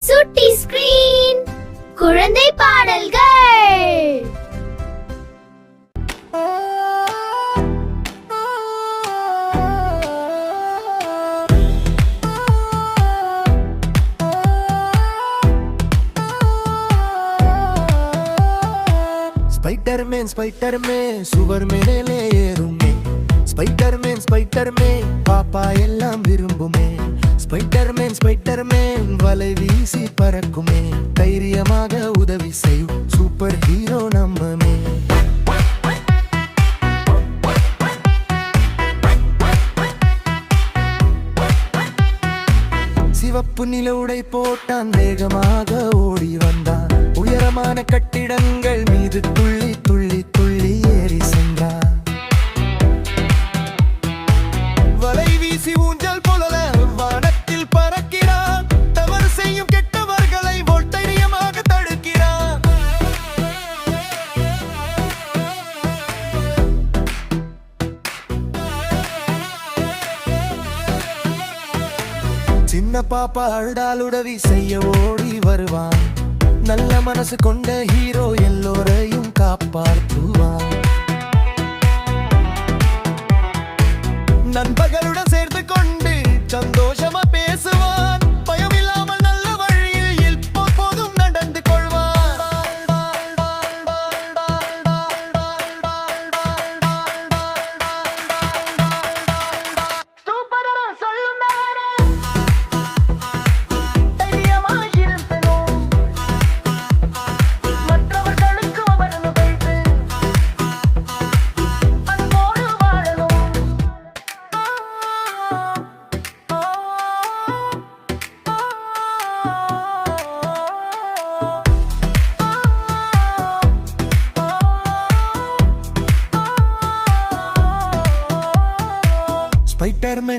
சுட்டி ஸ்கிரீன் குழந்தை பாடல்கள். ஸ்பைடர்மேன் சுவர் மேலே ஏறுமே. ஸ்பைடர்மேன் பாப்பா எல்லாம் விரும்புமே. ஸ்பைடர்மேன் வலை வீசி பறக்குமே. தைரியமாக உதவி செய்யும் சூப்பர் ஹீரோ நம்மமே. சிவப்பு நில உடை போட்டான், வேகமாக ஓடி வந்தான். உயரமான கட்டிடங்கள் மீது துள்ளி துள்ளி துள்ளி ஏறி சென்றான். வலை வீசி ஊஞ்சல் போல வானத்தில் பறக்கிறான். தவறு செய்யும் கெட்டவர்களை தைரியமாக தடுக்கிறான். சின்ன பாப்பா அழுதால் உதவி செய்ய ஓடி வருவான். நல்ல மனசு கொண்ட ஹீரோ எல்லோரையும் காப்பாற்றுவான். நண்பர்களுடன் சேர்த்து கொண்டு சந்தோஷமா பேசுவான். பயம் இல்லாமல் நல்ல வழியில் எப்போதும் நடந்து கொள்வான்.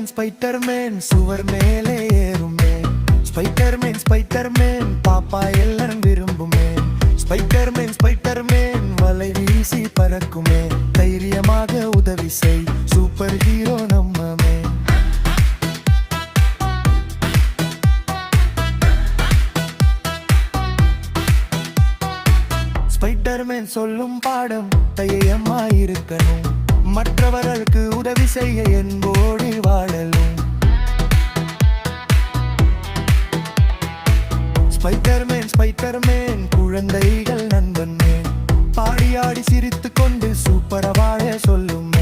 ஸ்பைடர்மேன் சுவர் மேலே ஏறுமே. ஸ்பைடர்மேன் பாப்பா எல்லாம் விரும்புமே. ஸ்பைடர்மேன் வலை வீசி பறக்குமே. தைரியமாக உதவி செய் சூப்பர் ஹீரோ நம்மமே. ஸ்பைடர்மேன் சொல்லும் பாடம் தைரியமாயிருக்கணும். மற்றவர்களுக்கு உதவி செய்ய என்போடு வாழலும். ஸ்பைடர்மேன் குழந்தைகள் நண்பன். பாடி ஆடி சிரித்து கொண்டு சூப்பர வாழ சொல்லும்.